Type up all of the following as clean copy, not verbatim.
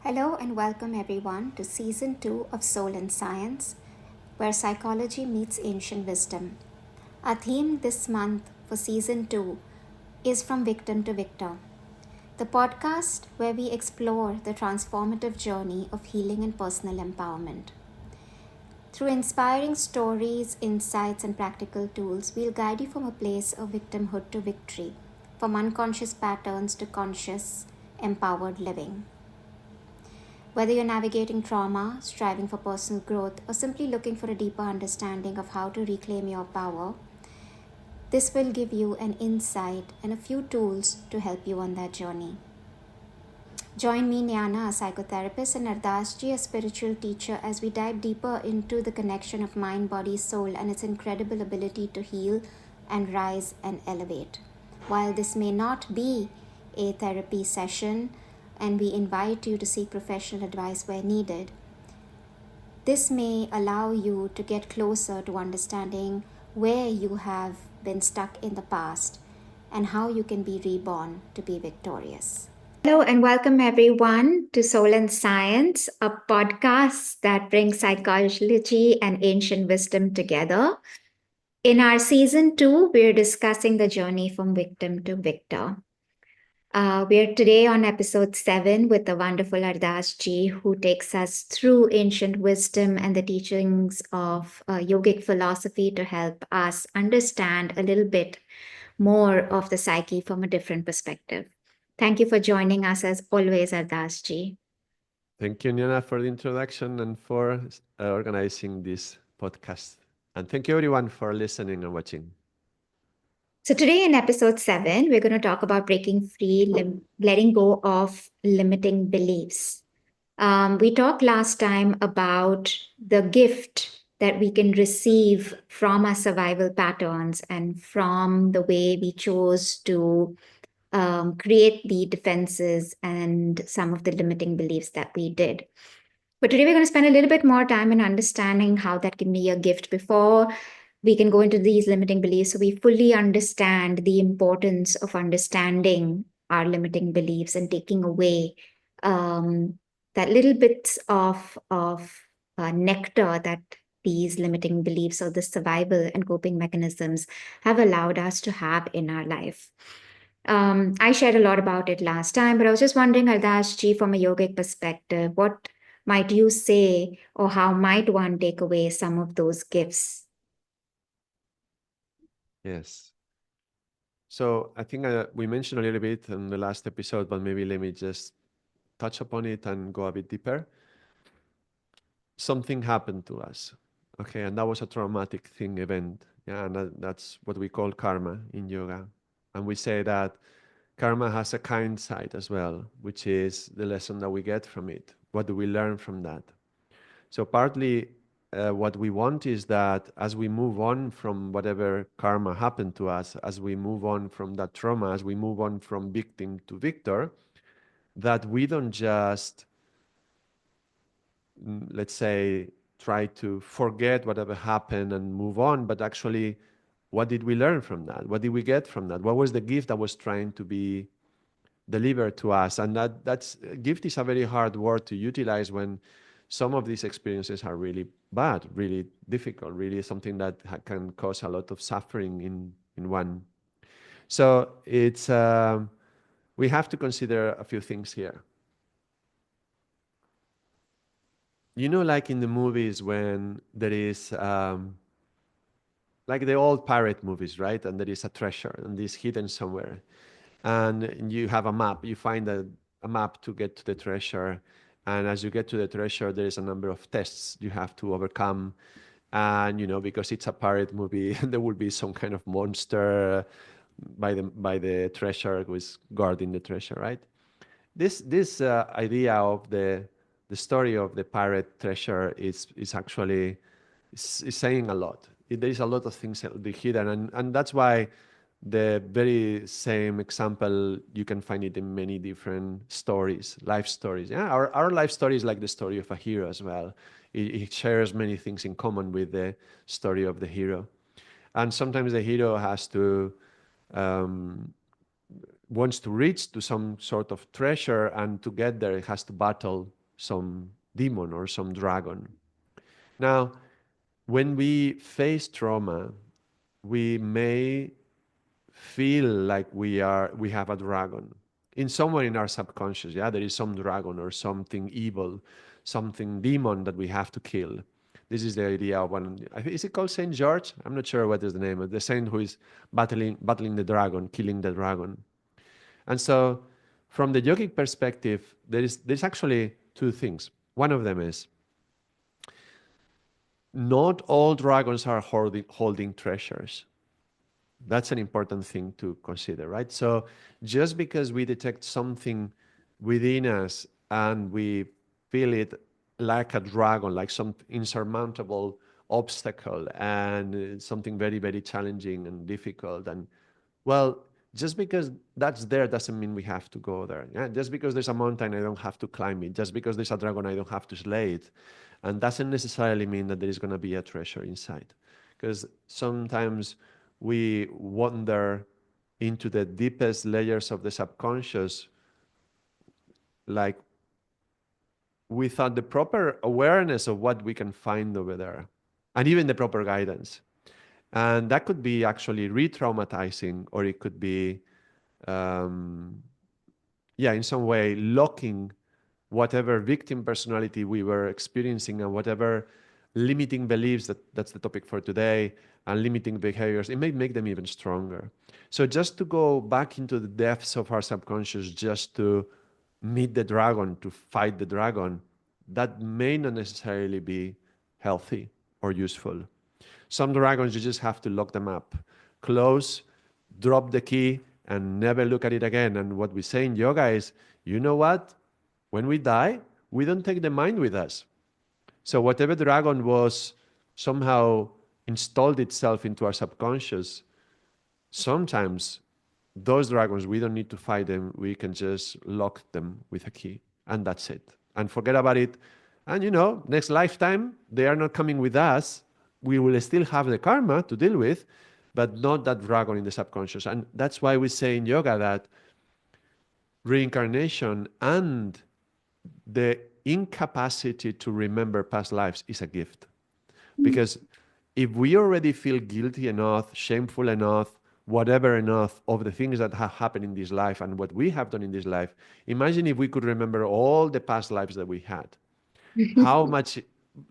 Hello and welcome everyone to Season 2 of Soul and Science, where psychology meets ancient wisdom. Our theme this month for Season 2 is From Victim to Victor, the podcast where we explore the transformative journey of healing and personal empowerment. Through inspiring stories, insights, and practical tools, we'll guide you from a place of victimhood to victory, from unconscious patterns to conscious, empowered living. Whether you're navigating trauma, striving for personal growth, or simply looking for a deeper understanding of how to reclaim your power, this will give you an insight and a few tools to help you on that journey. Join me, Nyana, a psychotherapist, and Ardaas, a spiritual teacher, as we dive deeper into the connection of mind, body, soul, and its incredible ability to heal and rise and elevate. While this may not be a therapy session, and we invite you to seek professional advice where needed, this may allow you to get closer to understanding where you have been stuck in the past and how you can be reborn to be victorious. Hello, and welcome everyone to Soul and Science, a podcast that brings psychology and ancient wisdom together. In our season 2, we're discussing the journey from victim to victor. We're today on episode 7 with the wonderful Ardaas ji, who takes us through ancient wisdom and the teachings of yogic philosophy to help us understand a little bit more of the psyche from a different perspective. Thank you for joining us as always, Ardaas ji. Thank you, Nyana, for the introduction and for organizing this podcast. And thank you, everyone, for listening and watching. So, today in episode 7, we're going to talk about breaking free, letting go of limiting beliefs. We talked last time about the gift that we can receive from our survival patterns and from the way we chose to create the defenses and some of the limiting beliefs that we did. But today we're going to spend a little bit more time in understanding how that can be a gift before we can go into these limiting beliefs, so we fully understand the importance of understanding our limiting beliefs and taking away that little bits of nectar that these limiting beliefs or the survival and coping mechanisms have allowed us to have in our life. I shared a lot about it last time, but I was just wondering, Ardaas ji, from a yogic perspective, what might you say, or how might one take away some of those gifts? Yes. So I think we mentioned a little bit in the last episode, but maybe let me just touch upon it and go a bit deeper. Something happened to us, okay, and that was a traumatic event. Yeah, and that's what we call karma in yoga. And we say that karma has a kind side as well, which is the lesson that we get from it. What do we learn from that? So partly what we want is that as we move on from whatever karma happened to us, as we move on from that trauma, as we move on from victim to victor, that we don't just, let's say, try to forget whatever happened and move on, but actually, what did we learn from that? What did we get from that? What was the gift that was trying to be delivered to us? And that's gift is a very hard word to utilize when some of these experiences are really bad, really difficult, really something that can cause a lot of suffering in one. So it's we have to consider a few things here. You know, like in the movies when there is like the old pirate movies, right? And there is a treasure and it's hidden somewhere. And you have a map, you find a map to get to the treasure. And as you get to the treasure, there is a number of tests you have to overcome. And, you know, because it's a pirate movie, there will be some kind of monster by the treasure who is guarding the treasure, right? This idea of the story of the pirate treasure is actually is saying a lot. There is a lot of things hidden, and that's why the very same example you can find it in many different stories, life stories. Yeah, our life story is like the story of a hero as well. It shares many things in common with the story of the hero, and sometimes the hero has to um, wants to reach to some sort of treasure, and to get there, it has to battle some demon or some dragon. Now, when we face trauma, we may feel like we have a dragon in somewhere in our subconscious. Yeah, there is some dragon or something evil, something demon that we have to kill. This is the idea of one. I think, is it called Saint George? I'm not sure what is the name of the saint who is battling the dragon, killing the dragon. And so, from the yogic perspective, there's actually two things. One of them is not all dragons are holding treasures. That's an important thing to consider, right? So just because we detect something within us and we feel it like a dragon, like some insurmountable obstacle and something very, very challenging and difficult, and well, just because that's there doesn't mean we have to go there. Yeah? Just because there's a mountain, I don't have to climb it. Just because there's a dragon, I don't have to slay it. And doesn't necessarily mean that there is going to be a treasure inside. Because sometimes we wander into the deepest layers of the subconscious, like without the proper awareness of what we can find over there, and even the proper guidance. And that could be actually re-traumatizing, or it could be, um, yeah, in some way locking whatever victim personality we were experiencing and whatever limiting beliefs that's the topic for today and limiting behaviors. It may make them even stronger. So just to go back into the depths of our subconscious, just to meet the dragon, to fight the dragon, that may not necessarily be healthy or useful. Some dragons, you just have to lock them up, close, drop the key, and never look at it again. And what we say in yoga is, you know what? When we die, we don't take the mind with us. So whatever dragon was somehow installed itself into our subconscious, sometimes those dragons, we don't need to fight them. We can just lock them with a key, and that's it. And forget about it. And next lifetime, they are not coming with us. We will still have the karma to deal with, but not that dragon in the subconscious. And that's why we say in yoga that reincarnation and the incapacity to remember past lives is a gift. Because if we already feel guilty enough, shameful enough, whatever enough of the things that have happened in this life and what we have done in this life, imagine if we could remember all the past lives that we had. How much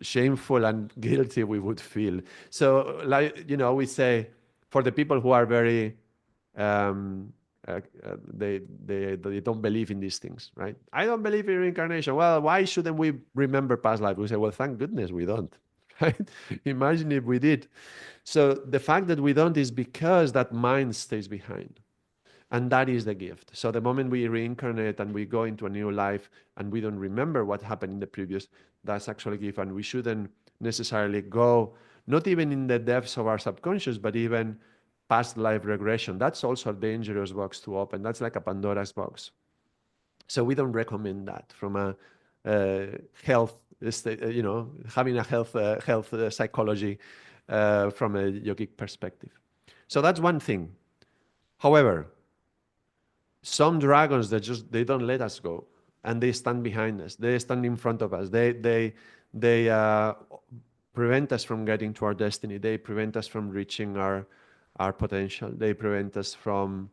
shameful and guilty we would feel. So, like, we say for the people who are very um, they don't believe in these things, right? I don't believe in reincarnation. Well, why shouldn't we remember past life? We say, well, thank goodness we don't, right? Imagine if we did. So the fact that we don't is because that mind stays behind. And that is the gift. So the moment we reincarnate and we go into a new life and we don't remember what happened in the previous, that's actually a gift. And we shouldn't necessarily go, not even in the depths of our subconscious, but even past life regression. That's also a dangerous box to open. That's like a Pandora's box. So we don't recommend that from a health, having a health psychology from a yogic perspective. So that's one thing. However, some dragons that just they don't let us go, and they stand behind us. They stand in front of us. They prevent us from getting to our destiny. They prevent us from reaching our potential. They prevent us from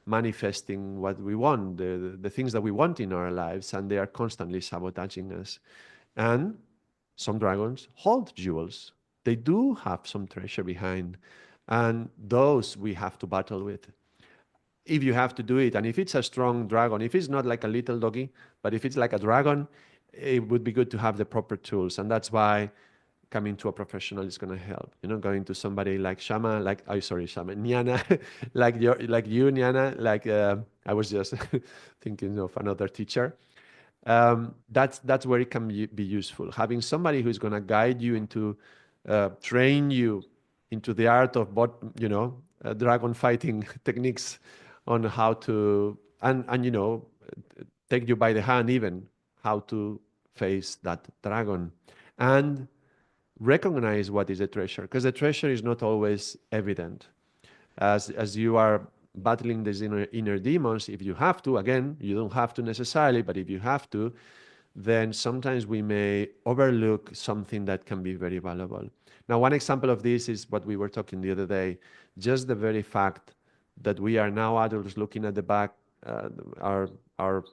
manifesting what we want, the things that we want in our lives, and they are constantly sabotaging us. And some dragons hold jewels. They do have some treasure behind, and those we have to battle with if you have to do it. And if it's a strong dragon, if it's not like a little doggy, but if it's like a dragon, it would be good to have the proper tools. And that's why coming to a professional is going to help. Going to somebody like Shama, Shama, Nyana, like you, Nyana, I was just thinking of another teacher. That's where it can be useful. Having somebody who's going to guide you into, train you into the art of dragon fighting techniques on how to, and take you by the hand even how to face that dragon and recognize what is a treasure, because the treasure is not always evident. As you are battling these inner demons, if you have to, again, you don't have to necessarily, but if you have to, then sometimes we may overlook something that can be very valuable. Now, one example of this is what we were talking the other day. Just the very fact that we are now adults looking at the back, uh, our our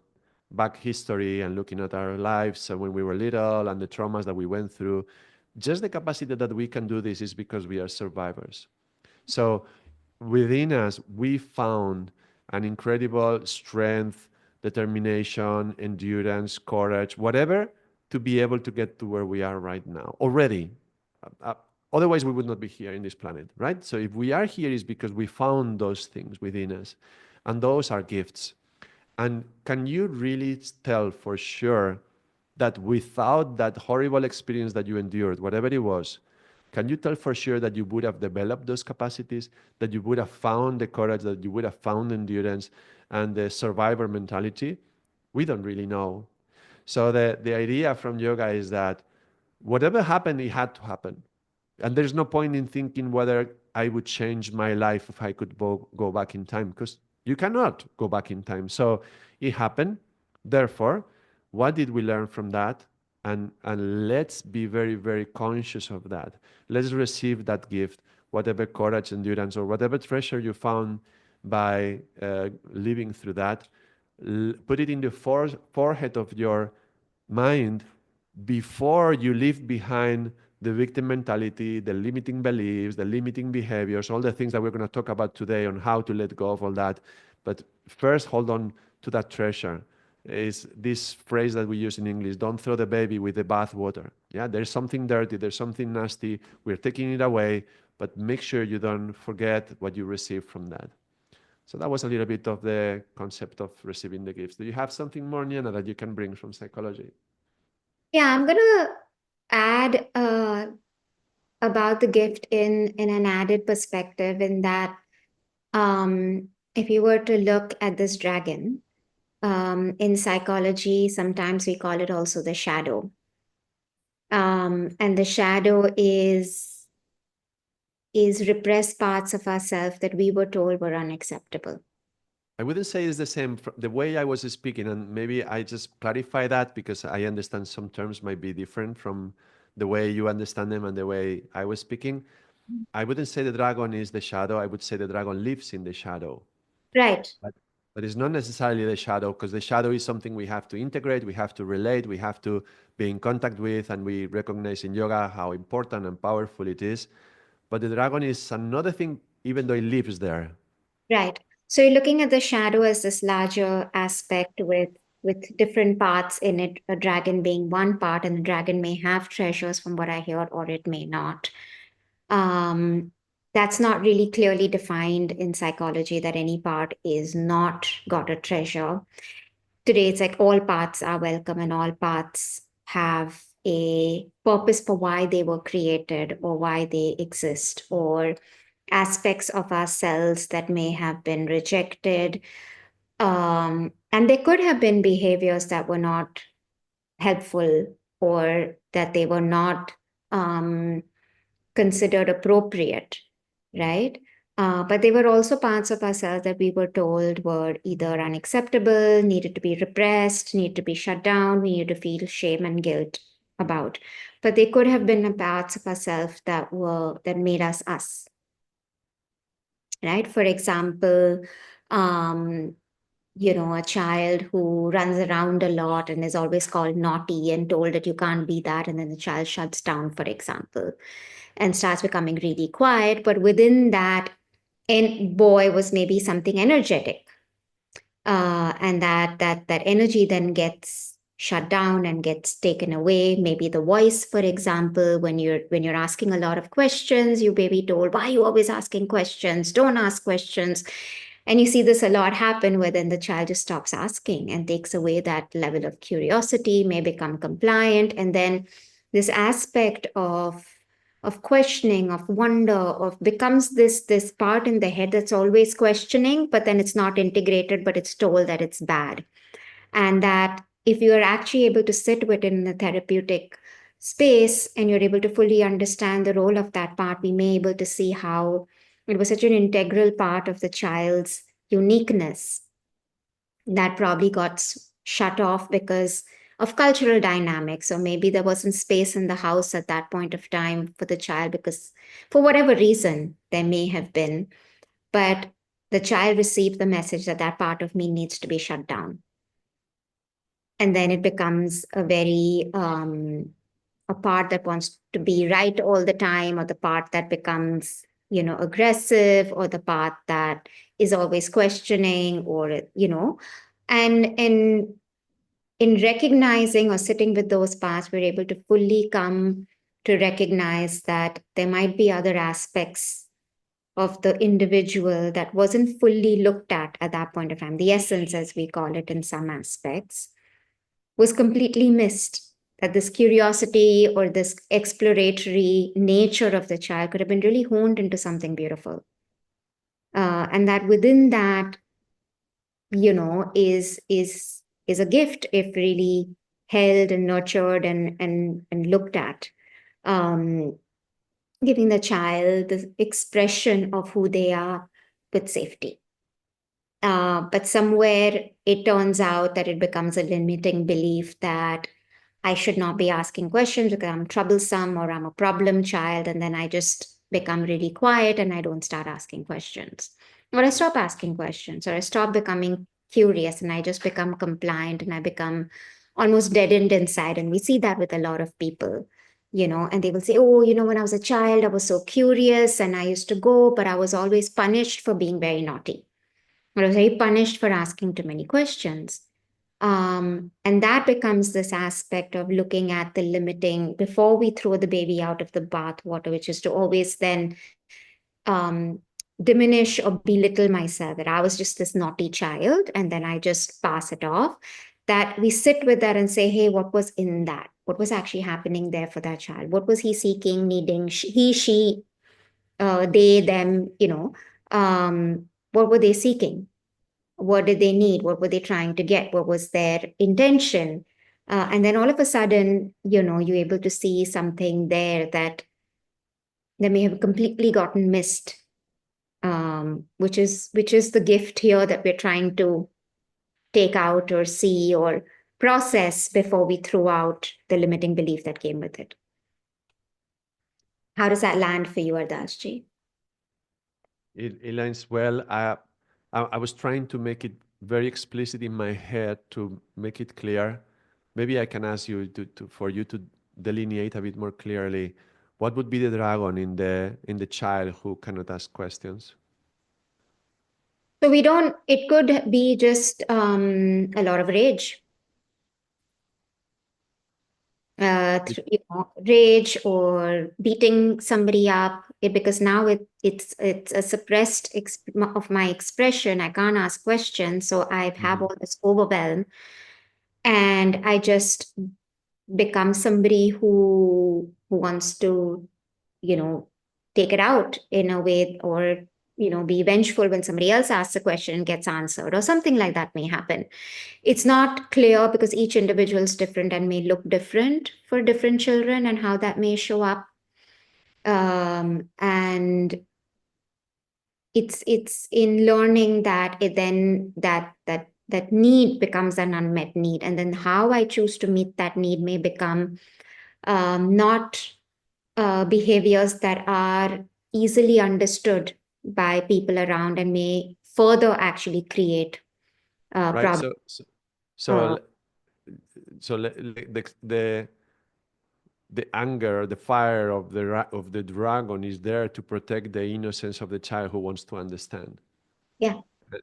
back history and looking at our lives when we were little and the traumas that we went through. Just the capacity that we can do this is because we are survivors. So within us, we found an incredible strength, determination, endurance, courage, whatever, to be able to get to where we are right now already. Uh, Otherwise, we would not be here in this planet, right? So if we are here, is because we found those things within us, and those are gifts. And can you really tell for sure that without that horrible experience that you endured, whatever it was, can you tell for sure that you would have developed those capacities, that you would have found the courage, that you would have found endurance and the survivor mentality? We don't really know. So the idea from yoga is that whatever happened, it had to happen. And there's no point in thinking whether I would change my life if I could go back in time, because you cannot go back in time. So it happened. Therefore, what did we learn from that? And let's be very, very conscious of that. Let's receive that gift, whatever courage, endurance, or whatever treasure you found by living through that. Put it in the forehead of your mind before you leave behind the victim mentality, the limiting beliefs, the limiting behaviors, all the things that we're going to talk about today on how to let go of all that. But first, hold on to that treasure. Is this phrase that we use in English: don't throw the baby with the bathwater. Yeah, there's something dirty, there's something nasty, we're taking it away, but make sure you don't forget what you received from that. So that was a little bit of the concept of receiving the gifts. Do you have something more, Nyana, that you can bring from psychology? Yeah, I'm gonna add about the gift in an added perspective, in that if you were to look at this dragon, in psychology, sometimes we call it also the shadow. And the shadow is repressed parts of ourselves that we were told were unacceptable. I wouldn't say it's the same. The way I was speaking, and maybe I just clarify that because I understand some terms might be different from the way you understand them and the way I was speaking. I wouldn't say the dragon is the shadow. I would say the dragon lives in the shadow. Right. But, but it's not necessarily the shadow, because the shadow is something we have to integrate, we have to relate, we have to be in contact with, and we recognize in yoga how important and powerful it is. But the dragon is another thing, even though it lives there. Right. So you're looking at the shadow as this larger aspect with different parts in it, a dragon being one part, and the dragon may have treasures from what I hear, or it may not. Um, that's not really clearly defined in psychology, that any part is not got a treasure. Today, it's like all parts are welcome and all parts have a purpose for why they were created or why they exist, or aspects of ourselves that may have been rejected. And there could have been behaviors that were not helpful, or that they were not um, considered appropriate, right? But they were also parts of ourselves that we were told were either unacceptable, needed to be repressed, need to be shut down, we need to feel shame and guilt about. But they could have been parts of ourselves that made us us, right? For example, um, a child who runs around a lot and is always called naughty and told that you can't be that, and then the child shuts down, for example, and starts becoming really quiet. But within that, and boy was maybe something energetic, and that energy then gets shut down and gets taken away. Maybe the voice, for example, when you're asking a lot of questions, you may be told, why are you always asking questions, don't ask questions. And you see this a lot happen, where then the child just stops asking and takes away that level of curiosity, may become compliant. And then this aspect of questioning, of wonder, of becomes this part in the head that's always questioning, but then it's not integrated, but it's told that it's bad. And that if you are actually able to sit within the therapeutic space and you're able to fully understand the role of that part, we may able to see how it was such an integral part of the child's uniqueness that probably got shut off because of cultural dynamics, or maybe there wasn't space in the house at that point of time for the child because for whatever reason there may have been, but the child received the message that that part of me needs to be shut down. And then it becomes a part that wants to be right all the time, or the part that becomes, aggressive, or the part that is always questioning, or, and in recognizing or sitting with those parts, we're able to fully come to recognize that there might be other aspects of the individual that wasn't fully looked at that point of time. The essence, as we call it in some aspects, was completely missed. That this curiosity or this exploratory nature of the child could have been really honed into something beautiful. And that within that, is a gift if really held and nurtured and looked at. Um, Giving the child the expression of who they are with safety. But somewhere it turns out that it becomes a limiting belief that I should not be asking questions because I'm troublesome or I'm a problem child. And then I just become really quiet and I don't start asking questions. Or I stop asking questions, or I stop becoming curious and I just become compliant and I become almost deadened inside. And we see that with a lot of people, and they will say, oh, when I was a child, I was so curious and I used to go, but I was always punished for being very naughty. I was very punished for asking too many questions. And that becomes this aspect of looking at the limiting before we throw the baby out of the bath water, which is to always then um, diminish or belittle myself, that I was just this naughty child, and then I just pass it off. That we sit with that and say, hey, what was in that? What was actually happening there for that child? What was he seeking, needing? He, she, they, them, what were they seeking? What did they need? What were they trying to get? What was their intention? And then all of a sudden, you're able to see something there that they may have completely gotten missed, which is the gift here that we're trying to take out or see or process before we throw out the limiting belief that came with it. How does that land for you, Ardasji? It lands well. I was trying to make it very explicit in my head to make it clear. Maybe I can ask you for you to delineate a bit more clearly what would be the dragon in the child who cannot ask questions. So it could be just a lot of rage. Rage or beating somebody up, because now it's a suppressed of my expression. I can't ask questions, so I have all this overwhelm, and I just become somebody who wants to, you know, take it out in a way, or be vengeful when somebody else asks a question and gets answered, or something like that may happen. It's not clear because each individual is different and may look different for different children, and how that may show up. And it's in learning that it then that need becomes an unmet need, and then how I choose to meet that need may become not behaviors that are easily understood by people around, and may further actually create Right. problems. So, so the anger, the fire of of the dragon is there to protect the innocence of the child who wants to understand. Yeah.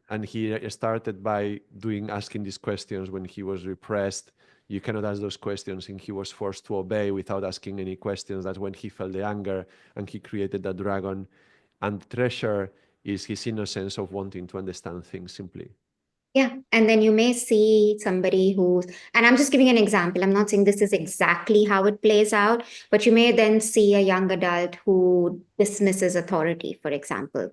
And he started by asking these questions when he was repressed. You cannot ask those questions, and he was forced to obey without asking any questions. That's when he felt the anger, and he created that dragon. And treasure is his innocence of wanting to understand things simply. Yeah. And then you may see somebody who's, and I'm just giving an example. I'm not saying this is exactly how it plays out, but you may then see a young adult who dismisses authority, for example.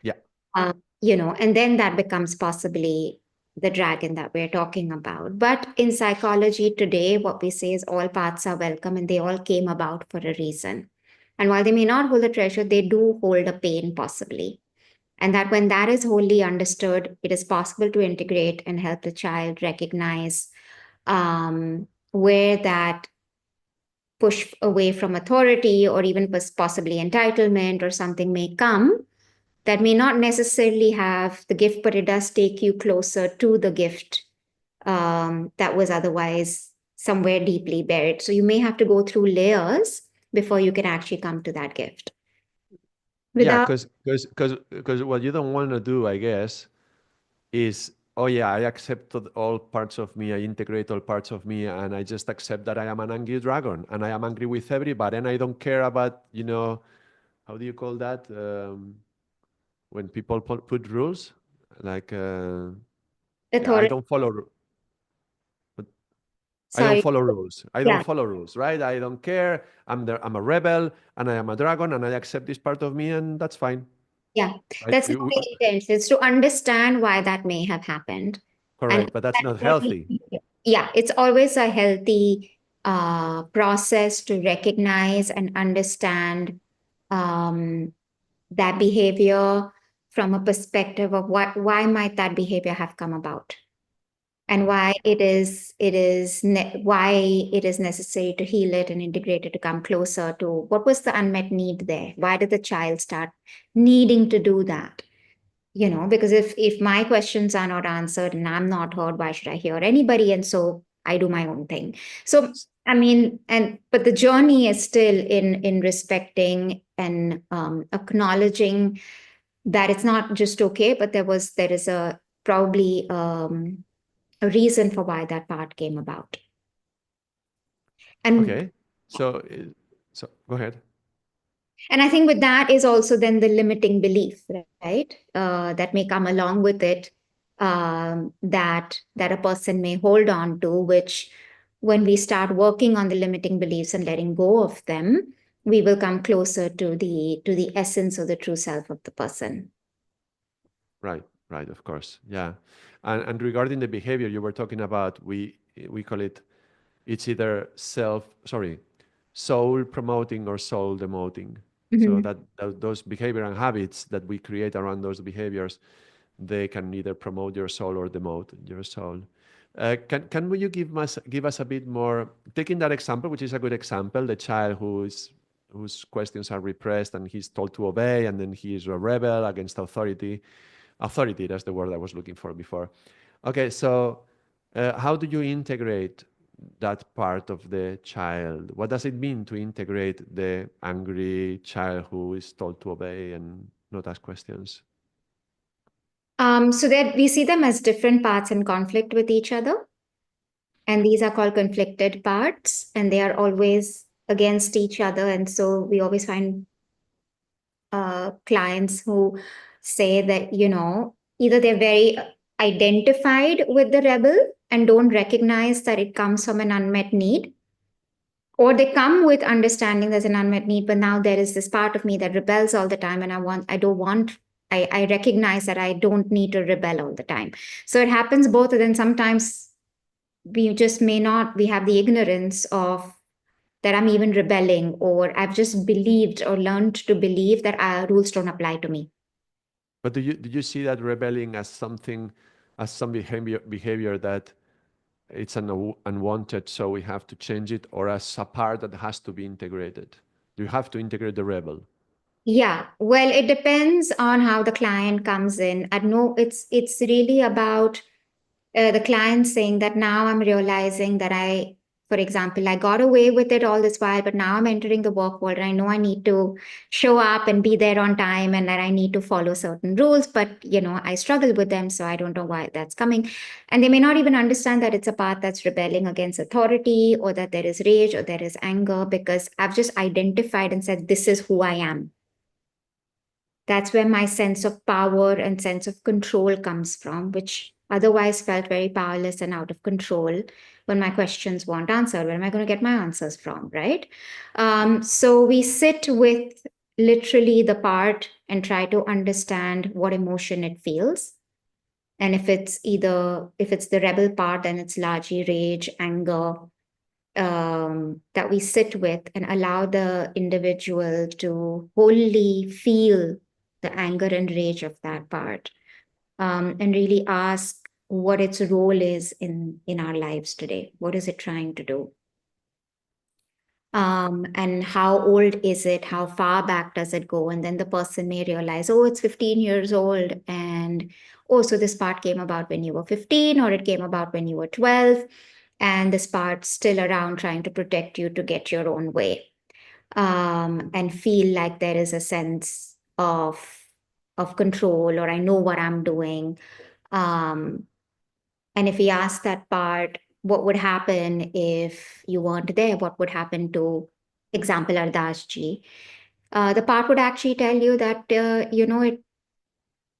Yeah. And then that becomes possibly the dragon that we're talking about. But in psychology today, what we say is all paths are welcome and they all came about for a reason. And while they may not hold a treasure, they do hold a pain possibly. And that when that is wholly understood, it is possible to integrate and help the child recognize where that push away from authority or even possibly entitlement or something may come, that may not necessarily have the gift, but it does take you closer to the gift that was otherwise somewhere deeply buried. So you may have to go through layers before you can actually come to that gift. Yeah, Without because what you don't want to do, I guess, is, oh yeah, I accept all parts of me, I integrate all parts of me, and I just accept that I am an angry dragon, and I am angry with everybody, and I don't care about, how do you call that? When people put rules, like, yeah, authority, I don't sorry, follow rules. I don't yeah, follow rules, right? I don't care. I'm a rebel, and I am a dragon, and I accept this part of me, and that's fine, yeah, right? that's not the intention. It's to understand why that may have happened. And Correct, but that's not healthy. yeah, it's always a healthy process to recognize and understand um, that behavior from a perspective of why might that behavior have come about, and why why it is necessary to heal it and integrate it to come closer to what was the unmet need there. Why did the child start needing to do that? Because if my questions are not answered and I'm not heard, why should I hear anybody? And so I do my own thing. So I mean, but the journey is still in respecting and acknowledging that it's not just okay, but there is a probably a reason for why that part came about. And Okay, so go ahead. And I think with that is also then the limiting belief, right? That may come along with it, that a person may hold on to, which when we start working on the limiting beliefs and letting go of them, we will come closer to the essence of the true self of the person. Right, right, of course, yeah. And regarding the behavior you were talking about, we call it, it's either soul promoting or soul demoting. So Mhm. that those behavior and habits that we create around those behaviors, they can either promote your soul or demote your soul. Can you give us a bit more, taking that example, which is a good example, the child whose questions are repressed and he's told to obey, and then he is a rebel against authority. Authority, that's the word I was looking for before. Okay, so how do you integrate that part of the child? What does it mean to integrate the angry child who is told to obey and not ask questions? So that we see them as different parts in conflict with each other. And these are called conflicted parts, and they are always against each other. And so we always find clients who say that, either they're very identified with the rebel and don't recognize that it comes from an unmet need, or they come with understanding there's an unmet need, but now there is this part of me that rebels all the time, and I recognize that I don't need to rebel all the time. So it happens both, and then sometimes we just may not, we have the ignorance of that I'm even rebelling, or I've just believed or learned to believe that rules don't apply to me. But do you see that rebelling as something, as some behavior that it's unwanted, so we have to change it, or as a part that has to be integrated? Do you have to integrate the rebel? Yeah, well, it depends on how the client comes in. I know it's really about the client saying that now I'm realizing that for example, I got away with it all this while, but now I'm entering the work world and I know I need to show up and be there on time and that I need to follow certain rules, but I struggle with them, so I don't know why that's coming. And they may not even understand that it's a part that's rebelling against authority, or that there is rage or there is anger, because I've just identified and said, this is who I am. That's where my sense of power and sense of control comes from, which otherwise felt very powerless and out of control when my questions weren't answered. Where am I going to get my answers from, right? So we sit with literally the part and try to understand what emotion it feels. And if it's the rebel part, then it's largely rage, anger, that we sit with and allow the individual to wholly feel the anger and rage of that part, and really ask what its role is in our lives today. What is it trying to do? And how old is it? How far back does it go? And then the person may realize, oh, it's 15 years old. And oh, so this part came about when you were 15, or it came about when you were 12. And this part's still around trying to protect you to get your own way. And feel like there is a sense of control, or I know what I'm doing. Um, and if we ask that part, what would happen if you weren't there? What would happen to, example, Ardaas ji? The part would actually tell you that,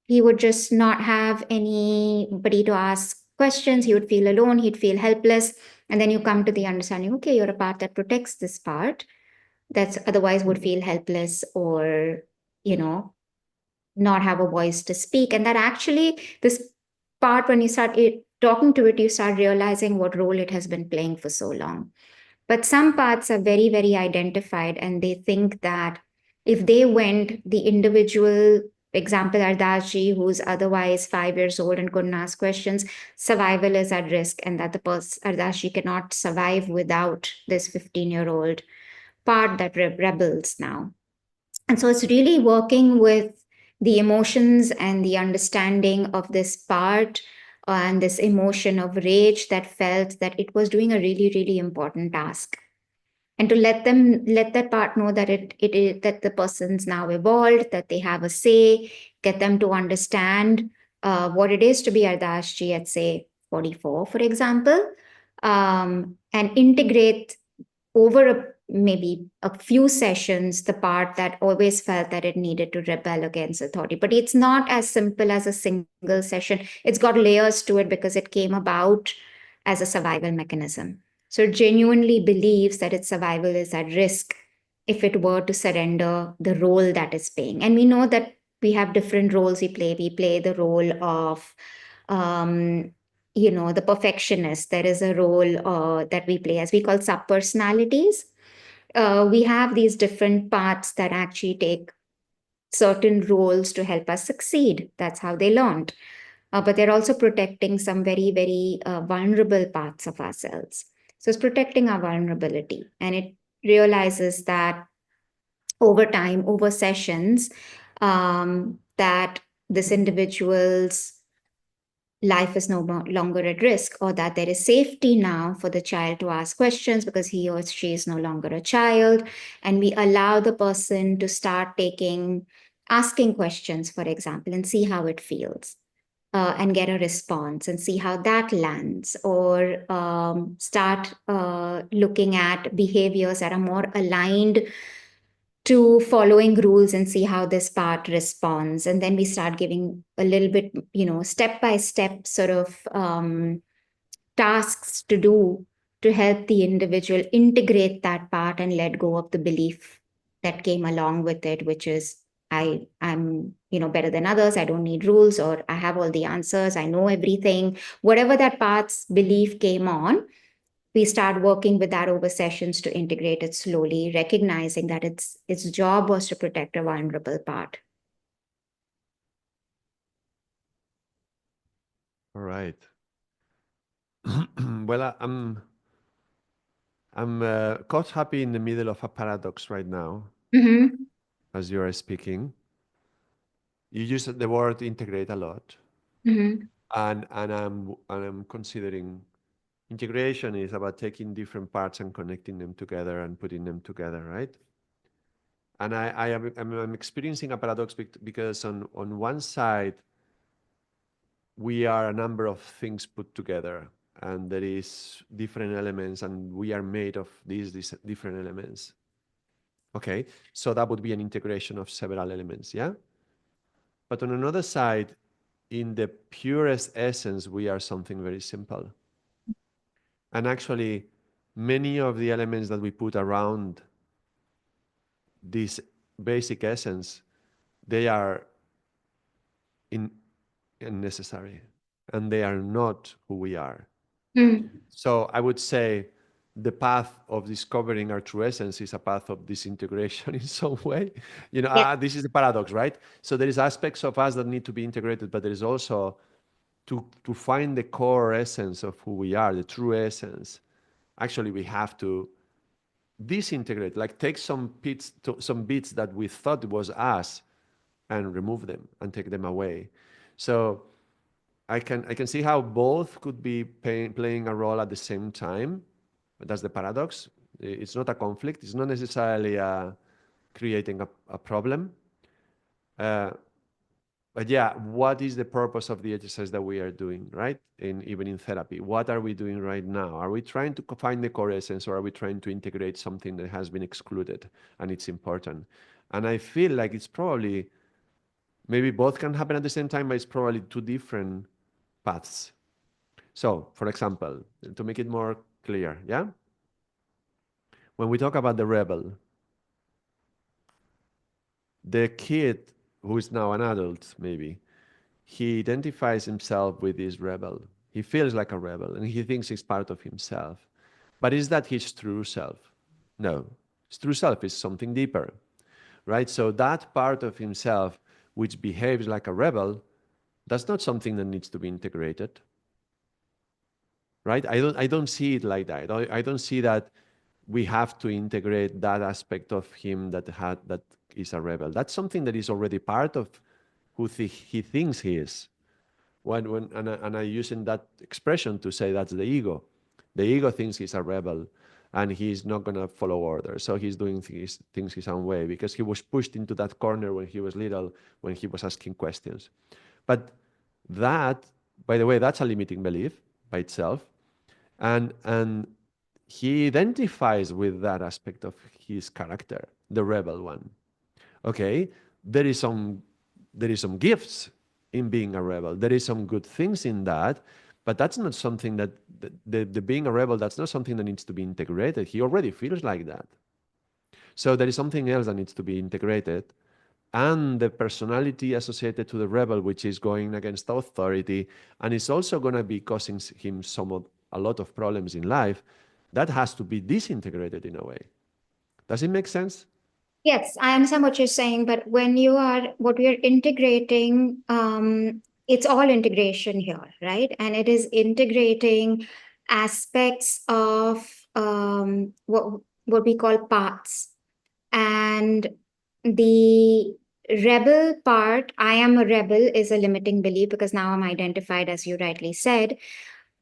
he would just not have anybody to ask questions. He would feel alone. He'd feel helpless. And then you come to the understanding, okay, you're a part that protects this part that's otherwise would feel helpless, or, you know, not have a voice to speak. And that actually, this part, when you start talking to it, you start realizing what role it has been playing for so long. But some parts are very, very identified, and they think that if they went, the individual, example, Ardashi, who's otherwise 5 years old and couldn't ask questions, survival is at risk, and that the person, Ardashi, cannot survive without this 15-year-old part that rebels now. And so it's really working with the emotions and the understanding of this part, and this emotion of rage that felt that it was doing a really, really important task. And to let that part know that it is that the person's now evolved, that they have a say, get them to understand what it is to be Ardashji at, say, 44, for example, and integrate over maybe a few sessions the part that always felt that it needed to rebel against authority. But it's not as simple as a single session. It's got layers to it because it came about as a survival mechanism. So it genuinely believes that its survival is at risk if it were to surrender the role that it's playing. And we know that we have different roles we play. We play the role of um, the perfectionist. There is a role that we play, as we call subpersonalities. We have these different parts that actually take certain roles to help us succeed. That's how they learned. But they're also protecting some very, very vulnerable parts of ourselves. So it's protecting our vulnerability. And it realizes that over time, over sessions, that this individual's life is no longer at risk, or that there is safety now for the child to ask questions because he or she is no longer a child. And we allow the person to start asking questions, for example, and see how it feels. And get a response and see how that lands, or start looking at behaviors that are more aligned to following rules and see how this part responds. And then we start giving a little bit, step by step sort of tasks to do to help the individual integrate that part and let go of the belief that came along with it, which is I'm better than others, I don't need rules, or I have all the answers, I know everything. Whatever that part's belief came on, we start working with that over sessions to integrate it slowly, recognizing that its job was to protect a vulnerable part. All right. Well, I'm caught happy in the middle of a paradox right now Mm-hmm. as you are speaking. You use the word integrate a lot, Mm-hmm. and I'm considering integration is about taking different parts and connecting them together and putting them together, right? And I'm experiencing a paradox because on one side we are a number of things put together, and there is different elements, and we are made of these different elements. Okay, so that would be an integration of several elements, yeah? But on another side, in the purest essence, we are something very simple. And actually, many of the elements that we put around this basic essence, they are in, unnecessary, and they are not who we are. Mm. So I would say the path of discovering our true essence is a path of disintegration in some way. Yeah. This is the paradox, right? So there is aspects of us that need to be integrated, but there is also to find the core essence of who we are, the true essence, actually we have to disintegrate, like take some bits that we thought was us and remove them and take them away. So I can see how both could be playing a role at the same time. That's the paradox. It's not a conflict. It's not necessarily creating a problem. Uh, but yeah, what is the purpose of the exercise that we are doing, right? Even in therapy, what are we doing right now? Are we trying to find the core essence, or are we trying to integrate something that has been excluded and it's important? And I feel like it's probably, maybe both can happen at the same time, but it's probably two different paths. So, for example, to make it more clear, yeah? When we talk about the rebel, the kid who is now an adult, maybe, he identifies himself with this rebel. He feels like a rebel and he thinks he's part of himself. But is that his true self? No. His true self is something deeper, right? So that part of himself which behaves like a rebel, that's not something that needs to be integrated, right? I don't see it like that. I don't see that we have to integrate that aspect of him that is a rebel. That's something that is already part of who he thinks he is. And I using that expression to say that's the ego. The ego thinks he's a rebel and he's not going to follow orders. So he's doing things his own way because he was pushed into that corner when he was little, when he was asking questions. But that, by the way, that's a limiting belief by itself. And he identifies with that aspect of his character, the rebel one. Okay, there is some gifts in being a rebel. There is some good things in that, but that's not something that the being a rebel. That's not something that needs to be integrated. He already feels like that. So there is something else that needs to be integrated, and the personality associated to the rebel, which is going against authority, and is also going to be causing him a lot of problems in life, that has to be disintegrated in a way. Does it make sense? Yes, I understand what you're saying, but what we are integrating, it's all integration here, right? And it is integrating aspects of what we call parts. And the rebel part, I am a rebel, is a limiting belief because now I'm identified, as you rightly said.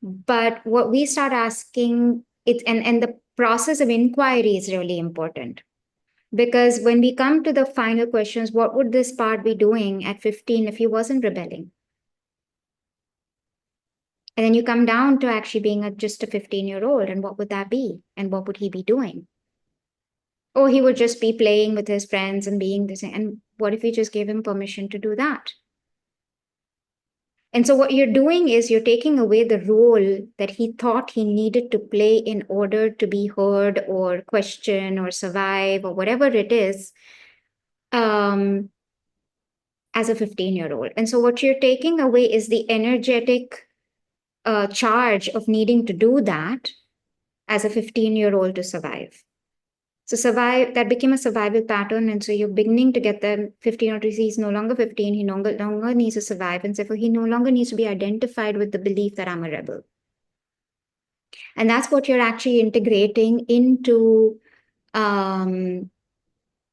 But what we start asking it, and the process of inquiry is really important. Because when we come to the final questions, what would this part be doing at 15 if he wasn't rebelling? And then you come down to actually being just a 15-year-old, and what would that be? And what would he be doing? Or he would just be playing with his friends and being the same. And what if we just gave him permission to do that? And so what you're doing is you're taking away the role that he thought he needed to play in order to be heard or question or survive or whatever it is. As a 15-year-old. And so what you're taking away is the energetic charge of needing to do that as a 15-year-old to survive. So that became a survival pattern. And so you're beginning to get the 15-year-old, he's no longer 15, he no longer needs to survive. And therefore he no longer needs to be identified with the belief that I'm a rebel. And that's what you're actually integrating into the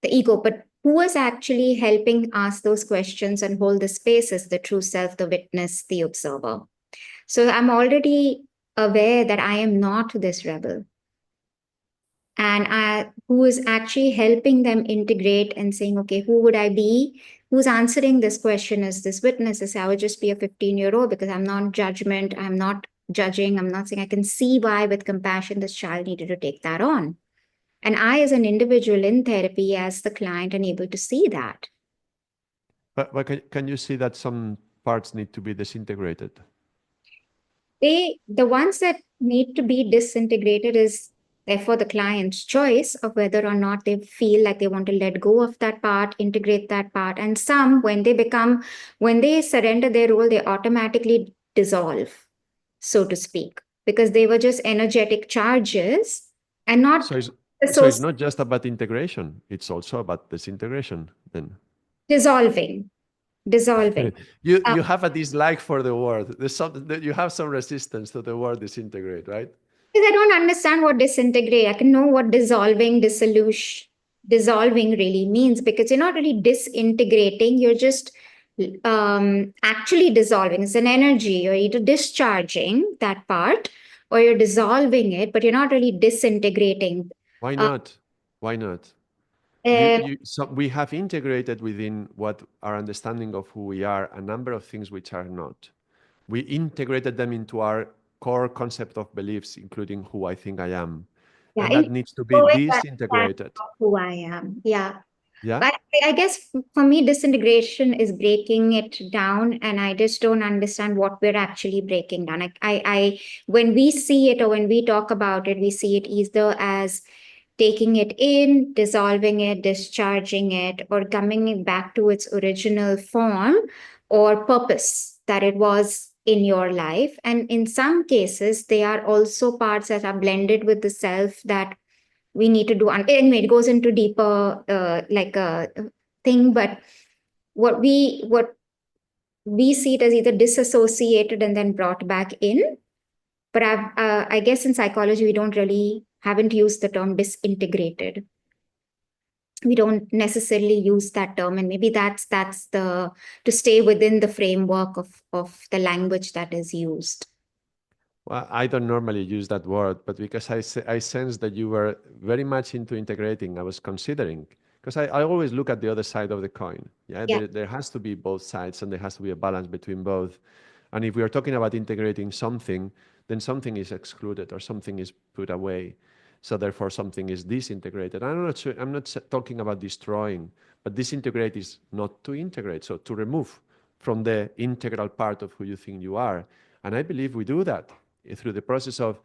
ego. But who is actually helping ask those questions and hold the space is the true self, the witness, the observer. So I'm already aware that I am not this rebel. And who is actually helping them integrate and saying, okay, who would I be? Who's answering this question is this witness. Is I would just be a 15-year-old because I'm not judgment. I'm not judging. I'm not saying I can see why with compassion this child needed to take that on. And I, as an individual in therapy, as the client, am able to see that. But can you see that some parts need to be disintegrated? The ones that need to be disintegrated is therefore the client's choice of whether or not they feel like they want to let go of that part, integrate that part. And some, when they surrender their role, they automatically dissolve, so to speak, because they were just energetic charges and not So it's not just about integration, it's also about disintegration then. dissolving. dissolving. You have a dislike for the word. You have some resistance to the word disintegrate, right? Because I don't understand what disintegrate. I can know what dissolving, dissolution, dissolving really means, because you're not really disintegrating. You're just actually dissolving. It's an energy. You're either discharging that part or you're dissolving it, but you're not really disintegrating. Why Uh, not? Why not? uh, So we have integrated within what our understanding of who we are a number of things which are not. We integrated them into our core concept of beliefs, including who I think I am. yeah, And in that needs to be growing understanding disintegrated. of who I am. Yeah. Yeah? But I guess for me, disintegration is breaking it down, and I just don't understand what we're actually breaking down. When we see it or when we talk about it, we see it either as taking it in, dissolving it, discharging it, or coming it back to its original form or purpose that it was in your life. And in some cases, they are also parts that are blended with the self that we need to do. Anyway, it goes into deeper like a thing, but what we see it as either disassociated and then brought back in. But I guess in psychology we don't really haven't used the term disintegrated. We don't necessarily use that term, and maybe that's the to stay within the framework of the language that is used. Well, I don't normally use that word, but because I sense that you were very much into integrating, I was considering, because I always look at the other side of the coin. Yeah, Yeah, there has to be both sides and there has to be a balance between both. And if we are talking about integrating something, then something is excluded or something is put away. So therefore something is disintegrated. I'm not sure, I'm not talking about destroying, but disintegrate is not to integrate, so to remove from the integral part of who you think you are. And I believe we do that through the process of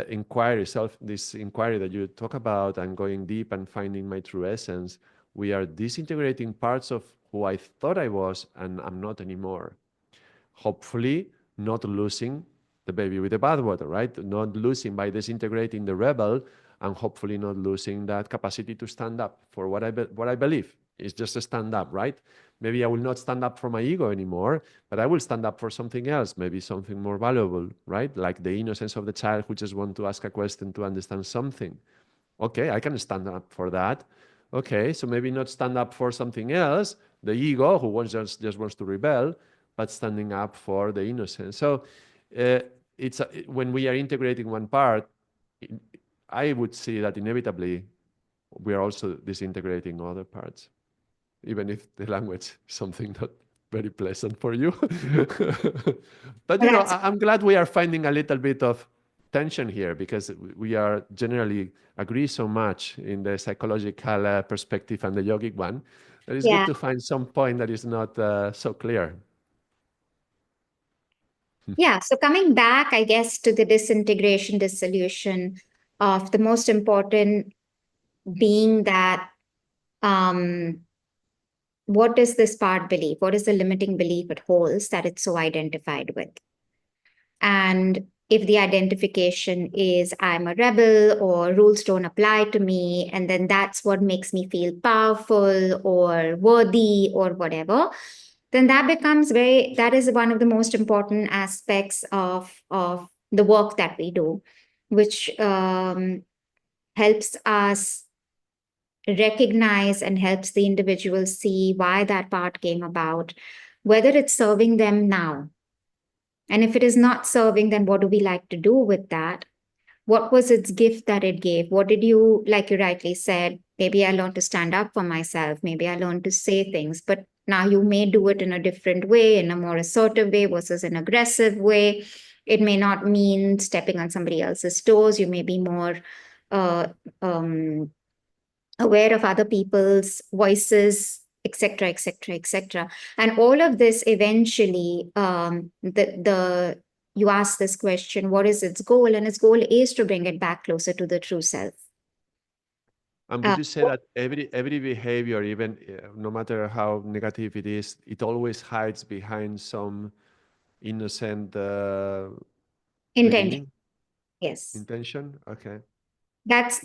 inquiry, this inquiry that you talk about, and going deep and finding my true essence. We are disintegrating parts of who I thought I was and I'm not anymore. Hopefully, not losing the baby with the bathwater, right? Not losing by disintegrating the rebel, and hopefully not losing that capacity to stand up for what I believe. It's just a stand up, right? Maybe I will not stand up for my ego anymore, but I will stand up for something else, maybe something more valuable, right? Like the innocence of the child who just want to ask a question to understand something. Okay, I can stand up for that. Okay, so maybe not stand up for something else, the ego who just wants to rebel, but standing up for the innocence. So uh, when we are integrating one part, I would see that inevitably we are also disintegrating other parts, even if the language is something not very pleasant for you. But but that's I'm glad we are finding a little bit of tension here, because we are generally agree so much in the psychological perspective and the yogic one that it's good yeah. to find some point that is not so clear. Yeah, so coming back, I guess, to the disintegration, dissolution of the most important being that um, what does this part believe? What is the limiting belief it holds that it's so identified with? And if the identification is I'm a rebel or rules don't apply to me, and then that's what makes me feel powerful or worthy or whatever, then that is one of the most important aspects of the work that we do, which helps us recognize and helps the individual see why that part came about, whether it's serving them now. And if it is not serving, then what do we like to do with that? What was its gift that it gave? What did you, like you rightly said, maybe I learned to stand up for myself. Maybe I learned to say things, but now you may do it in a different way, in a more assertive way versus an aggressive way. It may not mean stepping on somebody else's toes. You may be more uh, um, aware of other people's voices, etc., etc., etc. And all of this eventually, the you ask this question, what is its goal? And its goal is to bring it back closer to the true self. And would Uh, you say that every behavior, even no matter how negative it is, it always hides behind some innocent Intention, beginning, yes. intention? Okay. That's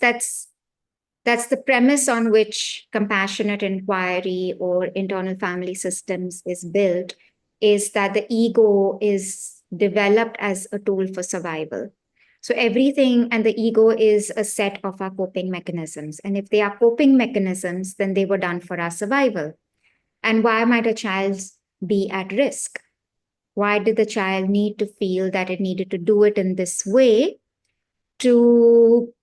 That's the premise on which compassionate inquiry or internal family systems is built, is that the ego is developed as a tool for survival. So everything and the ego is a set of our coping mechanisms. And if they are coping mechanisms, then they were done for our survival. And why might a child be at risk? Why did the child need to feel that it needed to do it in this way to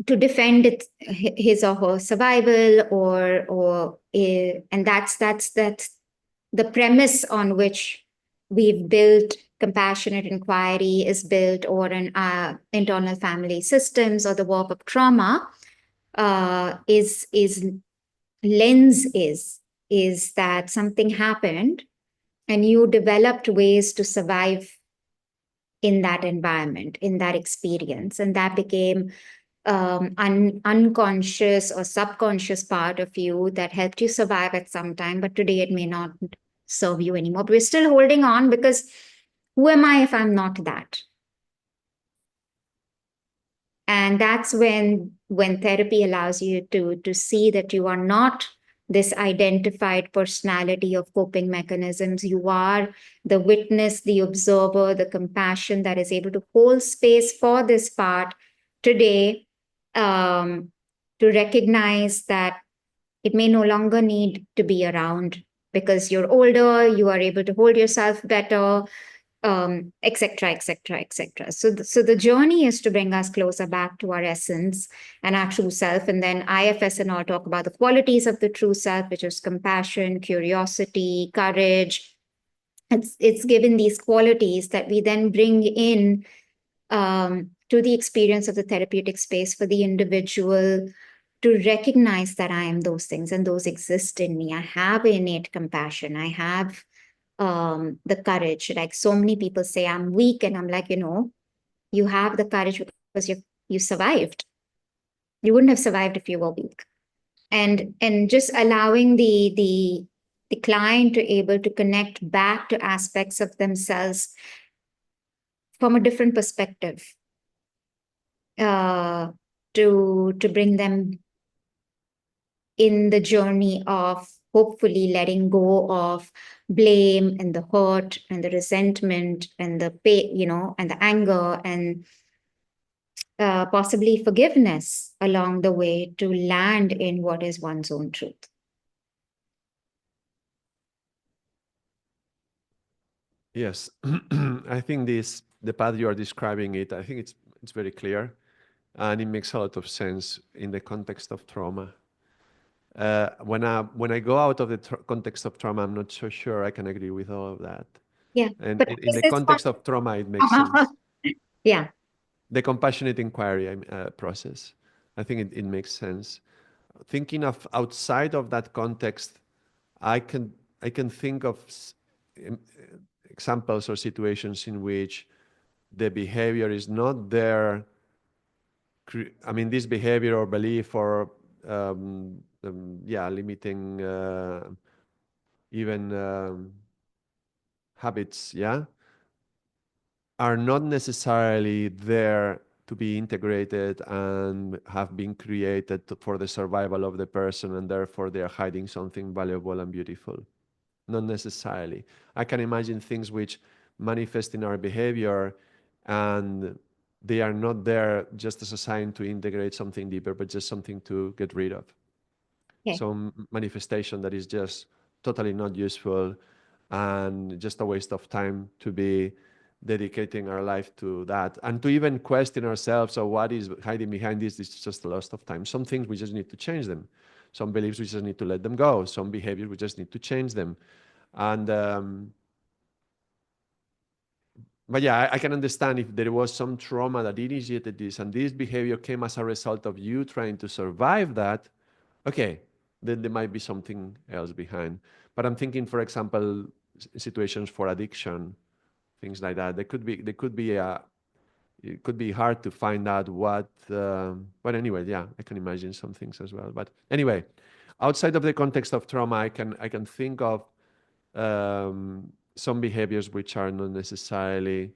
defend his or her survival, and that's the premise on which we've built compassionate inquiry is built, or in our internal family systems or the work of trauma, is lens is that something happened and you developed ways to survive in that environment, in that experience, and that became unconscious or subconscious part of you that helped you survive at some time, but today it may not serve you anymore. But we're still holding on because who am I if I'm not that? And that's when therapy allows you to see that you are not this identified personality of coping mechanisms. You are the witness, the observer, the compassion that is able to hold space for this part today, um, to recognize that it may no longer need to be around because you're older, you are able to hold yourself better, etc., etc., etc. So the journey is to bring us closer back to our essence and our true self. And then IFS and all talk about the qualities of the true self, which is compassion, curiosity, courage. It's given these qualities that we then bring in to the experience of the therapeutic space for the individual to recognize that I am those things and those exist in me. I have innate compassion. I have the courage. Like so many people say, I'm weak, and I'm like, you have the courage because you survived. You wouldn't have survived if you were weak. And just allowing the client to able to connect back to aspects of themselves from a different perspective, uh, to bring them in the journey of hopefully letting go of blame and the hurt and the resentment and the pain, and the anger, and possibly forgiveness along the way to land in what is one's own truth. Yes, I think the path you are describing it. I think it's very clear, and it makes a lot of sense in the context of trauma. When I go out of the context of trauma, I'm not so sure I can agree with all of that. Yeah, And but in this the is what. context of trauma, it makes sense. Yeah, The compassionate inquiry process, I think it makes sense. Thinking of outside of that context, I can I can think of examples or situations in which the behavior is not there. I mean, this behavior or belief or yeah, limiting even habits, yeah, are not necessarily there to be integrated and have been created for the survival of the person, and therefore they are hiding something valuable and beautiful. Not necessarily. I can imagine things which manifest in our behavior and they are not there just as a sign to integrate something deeper, but just something to get rid of. okay, Some manifestation that is just totally not useful and just a waste of time to be dedicating our life to that, and to even question ourselves, so what is hiding behind this is just a loss of time. Some things we just need to change them, some beliefs we just need to let them go, some behaviors we just need to change them. And but yeah, I can understand if there was some trauma that initiated this and this behavior came as a result of you trying to survive that. Okay, then there might be something else behind. But I'm thinking, for example, situations for addiction, things like that. There could be it could be hard to find out what. But anyway, yeah, I can imagine some things as well. But anyway, outside of the context of trauma, I can think of some behaviors which are not necessarily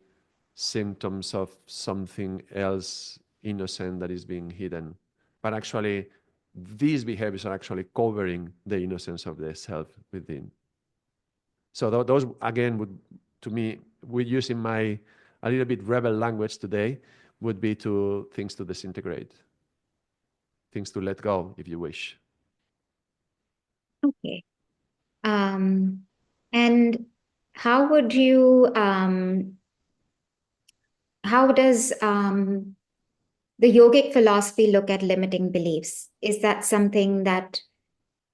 symptoms of something else innocent that is being hidden. but actually these behaviors are actually covering the innocence of the self within. So those again would, to me, we use in my a little bit rebel language today, would be to things to disintegrate, things to let go, if you wish. Okay. And how would you, how does the yogic philosophy look at limiting beliefs? Is that something that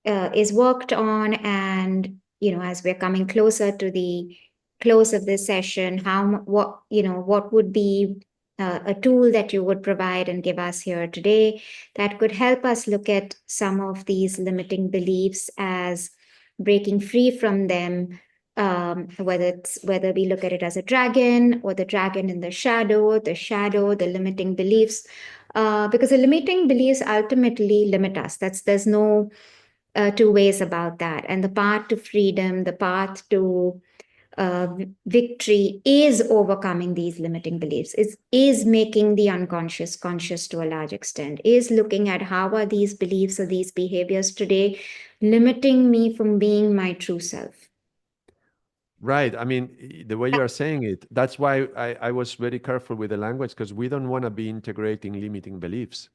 is worked on? And, as we're coming closer to the close of this session, what would be a tool that you would provide and give us here today that could help us look at some of these limiting beliefs as breaking free from them, whether we look at it as a dragon or the dragon in the shadow, the limiting beliefs, because the limiting beliefs ultimately limit us. There's no two ways about that. And the path to freedom, the path to victory is overcoming these limiting beliefs, is making the unconscious conscious to a large extent, is looking at how are these beliefs or these behaviors today limiting me from being my true self. Right. I mean, the way you are saying it, that's why I was very careful with the language, because we don't want to be integrating limiting beliefs,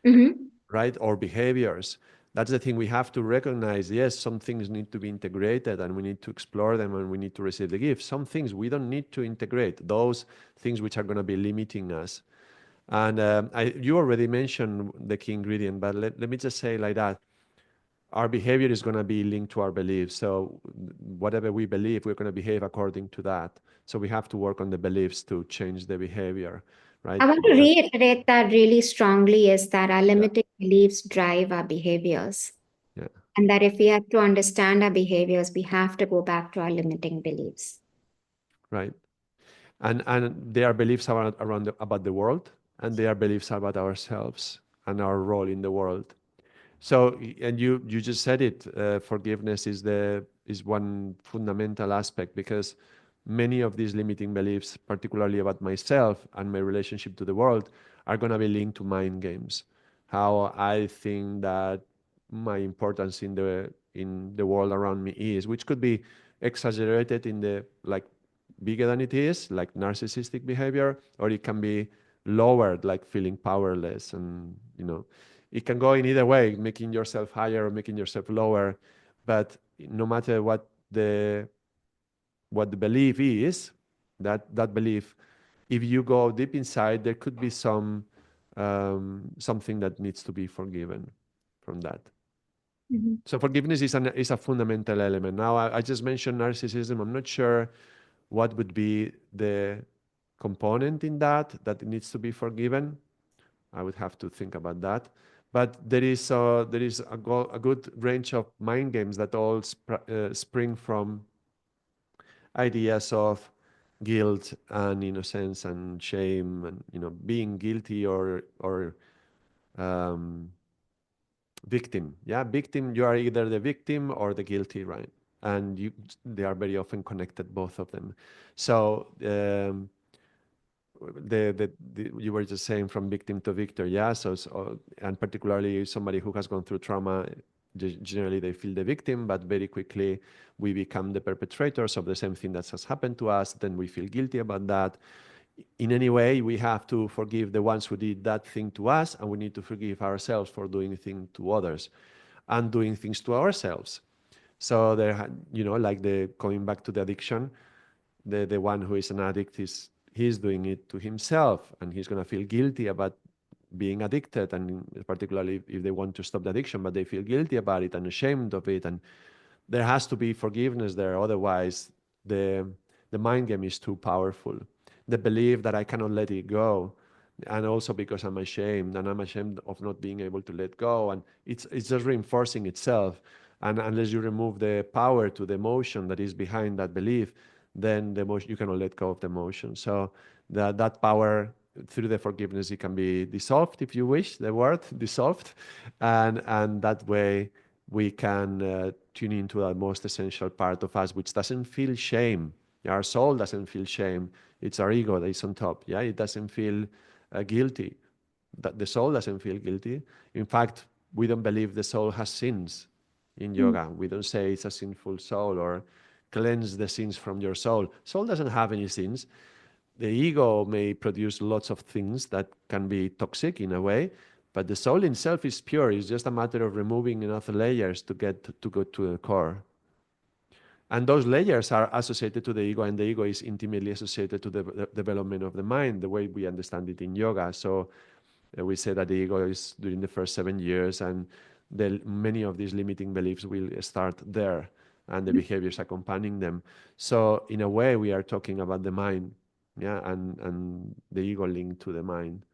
Mhm. right? Or behaviors. That's the thing. We have to recognize, yes, some things need to be integrated and we need to explore them and we need to receive the gift. Some things we don't need to integrate, those things which are going to be limiting us. And you already mentioned the key ingredient, but let me just say like that. Our behavior is going to be linked to our beliefs. So whatever we believe, we're going to behave according to that. So we have to work on the beliefs to change the behavior, right? I want to reiterate that really strongly, is that our Yeah, limiting beliefs drive our behaviors. yeah, And that if we have to understand our behaviors, we have to go back to our limiting beliefs. right. And they are beliefs about the world, and they are beliefs about ourselves and our role in the world. So, and you just said it. Forgiveness is one fundamental aspect, because many of these limiting beliefs, particularly about myself and my relationship to the world, are going to be linked to mind games. How I think that my importance in the world around me is, which could be exaggerated in the like bigger than it is, like narcissistic behavior, or it can be lowered, like feeling powerless, and it can go in either way, making yourself higher or making yourself lower. But no matter what the belief is, that belief, if you go deep inside, there could be something that needs to be forgiven from that. Mhm. So forgiveness is a fundamental element. Now, I just mentioned narcissism. I'm not sure what would be the component in that needs to be forgiven. I would have to think about that. But there is a good range of mind games that all spring from ideas of guilt and innocence and shame, and being guilty or um, victim. Yeah, victim. You are either the victim or the guilty, right? And they are very often connected, both of them. So you were just saying from victim to victor, yeah. So and particularly somebody who has gone through trauma, generally they feel the victim, but very quickly we become the perpetrators of the same thing that has happened to us. Then we feel guilty about that. In any way, we have to forgive the ones who did that thing to us, and we need to forgive ourselves for doing things to others and doing things to ourselves. So like the going back to the addiction, the one who is an addict he's doing it to himself, and he's going to feel guilty about being addicted, and particularly if they want to stop the addiction, but they feel guilty about it and ashamed of it. And there has to be forgiveness there, otherwise the the mind game is too powerful. The belief that I cannot let it go, and also because I'm ashamed of not being able to let go, and it's just reinforcing itself. And unless you remove the power to the emotion that is behind that belief, then the emotion, you cannot let go of the emotion. So that power, through the forgiveness, it can be dissolved, if you wish the word dissolved, and that way we can tune into that most essential part of us, which doesn't feel shame. Our soul doesn't feel shame. It's our ego that is on top. Yeah, it doesn't feel guilty. that the soul doesn't feel guilty. In fact, we don't believe the soul has sins in Mm. yoga. We don't say it's a sinful soul or cleanse the sins from your soul. Soul doesn't have any sins. The ego may produce lots of things that can be toxic in a way, but the soul itself is pure. It's just a matter of removing enough layers to get to go to the core. And those layers are associated to the ego, and the ego is intimately associated to the development of the mind, the way we understand it in yoga. So we say that the ego is during the first 7 years, and many of these limiting beliefs will start there, and the behaviors accompanying them. So in a way, we are talking about the mind, yeah, and the ego linked to the mind.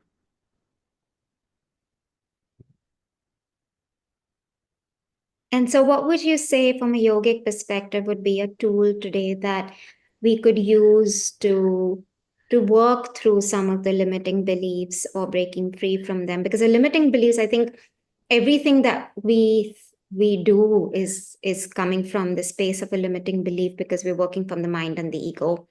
And so, what would you say from a yogic perspective would be a tool today that we could use to work through some of the limiting beliefs or breaking free from them? Because the limiting beliefs, I think, everything that we do is coming from the space of a limiting belief because we're working from the mind and the ego,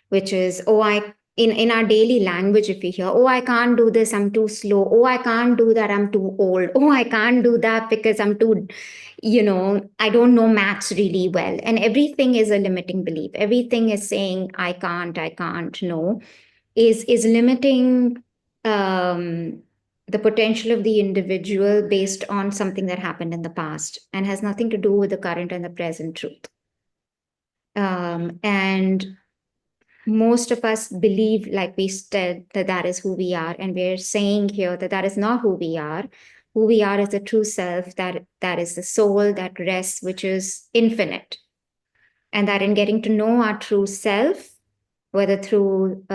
which is, oh, I in our daily language, if we hear, oh, I can't do this, I'm too slow, oh, I can't do that, I'm too old, oh, I can't do that because I'm too, I don't know maths really well. And everything is a limiting belief. Everything is saying I can't, no, is limiting um the potential of the individual based on something that happened in the past and has nothing to do with the current and the present truth. And most of us believe, like we said, that that is who we are, and we're saying here that that is not who we are. Who we are is the true self, that is the soul that rests, which is infinite. And that in getting to know our true self, whether through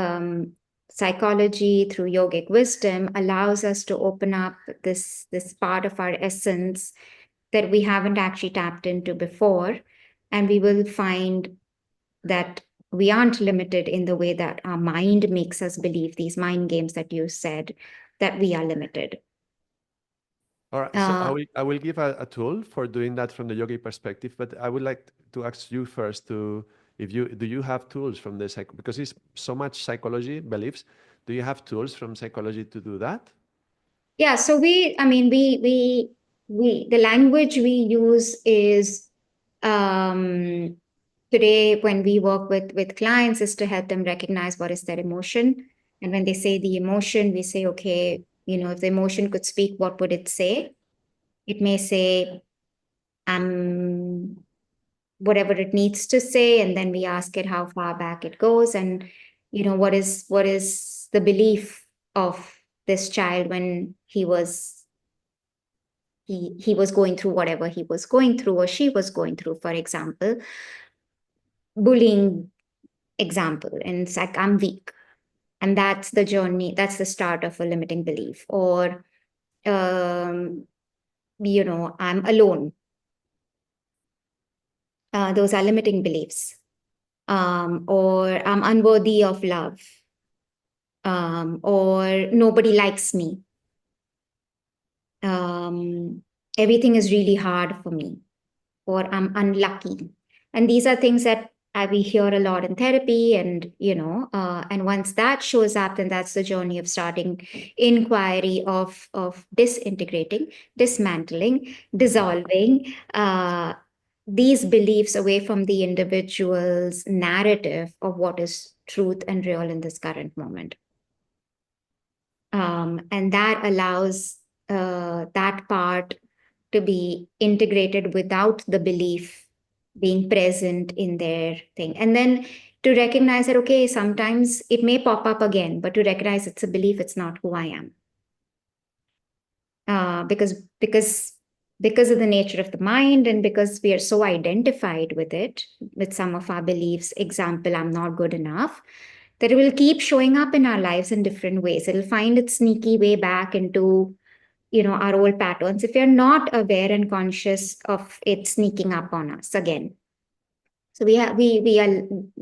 psychology, through yogic wisdom, allows us to open up this part of our essence that we haven't actually tapped into before. And we will find that we aren't limited in the way that our mind makes us believe, these mind games that you said, that we are limited. All right, so I will give a tool for doing that from the yogi perspective, but I would like to ask you first to if you do you have tools from the because it's so much psychology beliefs. Do you have tools from psychology to do that? Yeah, so we the language we use is um, today when we work with clients is to help them recognize what is their emotion. And when they say the emotion, we say, okay, if the emotion could speak, what would it say? It may say, whatever it needs to say, and then we ask it how far back it goes, and what is the belief of this child when he was going through whatever he was going through or she was going through. For example, bullying example, and it's like, I'm weak, and that's the journey, that's the start of a limiting belief. Or um, I'm alone. Those are limiting beliefs. Or I'm unworthy of love. Or nobody likes me. um, Everything is really hard for me, or I'm unlucky. And these are things that we hear a lot in therapy, and once that shows up, then that's the journey of starting inquiry of disintegrating, dismantling, dissolving these beliefs away from the individual's narrative of what is truth and real in this current moment. And that allows that part to be integrated without the belief being present in their thing. And then to recognize that, okay, sometimes it may pop up again, but to recognize it's a belief, it's not who I am. Because of the nature of the mind, and because we are so identified with it, with some of our beliefs, example, I'm not good enough, that it will keep showing up in our lives in different ways. It'll find its sneaky way back into our old patterns if you're not aware and conscious of it sneaking up on us again. So we are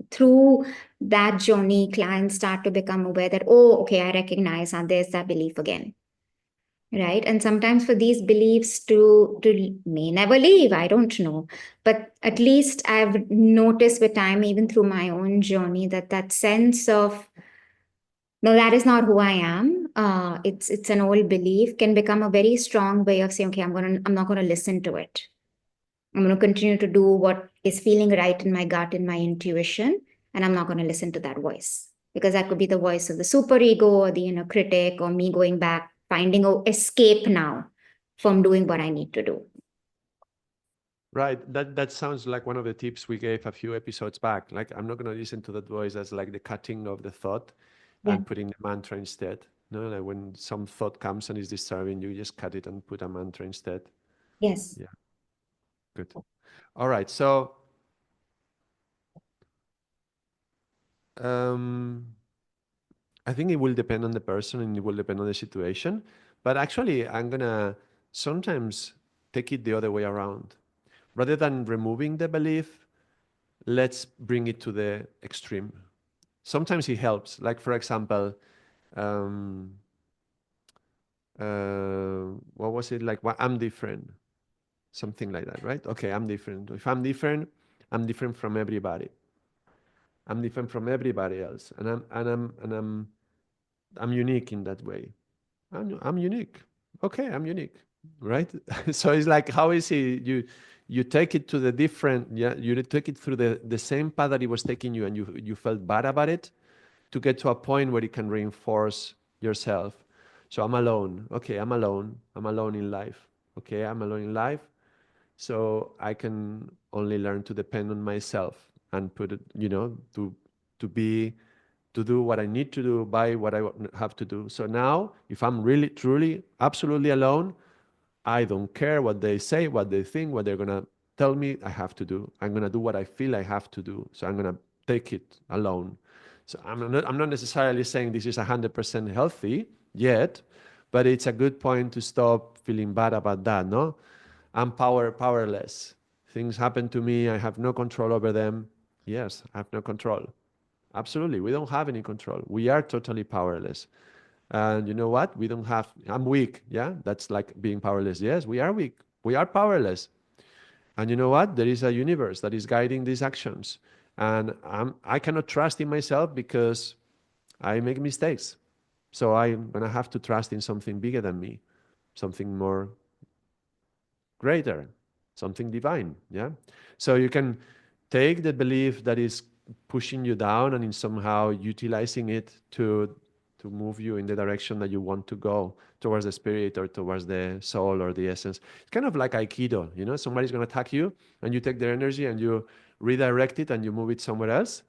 through that journey, clients start to become aware that, oh, okay, I recognize, and there's that belief again. Right. And sometimes for these beliefs to may never leave, I don't know. But at least I've noticed with time, even through my own journey, that sense of, no, that is not who I am. It's an old belief, can become a very strong way of saying, okay, I'm not gonna listen to it. I'm gonna continue to do what is feeling right in my gut, in my intuition, and I'm not gonna listen to that voice. Because that could be the voice of the superego or the inner critic, or me going back, finding a escape now from doing what I need to do. Right. That sounds like one of the tips we gave a few episodes back. Like, I'm not going to listen to that voice as like the cutting of the thought Yeah. and putting the mantra instead. No, like when some thought comes and is disturbing, you just cut it and put a mantra instead. Yes. Yeah, good. All right. So, um, I think it will depend on the person and it will depend on the situation. But actually, I'm gonna sometimes take it the other way around. Rather than removing the belief, let's bring it to the extreme. Sometimes it helps. Like, for example, um, what was it like? Well, I'm different, something like that, right? Okay, I'm different. If I'm different from everybody. I'm different from everybody else, and I'm unique in that way. I'm unique. Okay, I'm unique, right? So it's like, how is it you take it to the different, yeah, you take it through the same path that it was taking you, and you felt bad about it, to get to a point where you can reinforce yourself. So I'm alone. Okay, I'm alone. I'm alone in life. Okay, I'm alone in life. So I can only learn to depend on myself and put it, to be, to do what I need to do by what I have to do. So now, if I'm really, truly, absolutely alone, I don't care what they say, what they think, what they're gonna tell me I have to do. I'm gonna do what I feel I have to do. So I'm gonna take it alone. So I'm not necessarily saying this is 100% healthy yet, but it's a good point to stop feeling bad about that, no? I'm powerless. Things happen to me, I have no control over them. Yes, I have no control. Absolutely. We don't have any control. We are totally powerless. And you know what? We don't have, I'm weak. Yeah. That's like being powerless. Yes, we are weak. We are powerless. And you know what? There is a universe that is guiding these actions. And I cannot trust in myself because I make mistakes. So I'm going to have to trust in something bigger than me, something more greater, something divine. Yeah. So you can take the belief that is pushing you down and in somehow utilizing it to move you in the direction that you want to go, towards the spirit or towards the soul or the essence. It's kind of like Aikido. Somebody's going to attack you and you take their energy and you redirect it and you move it somewhere else.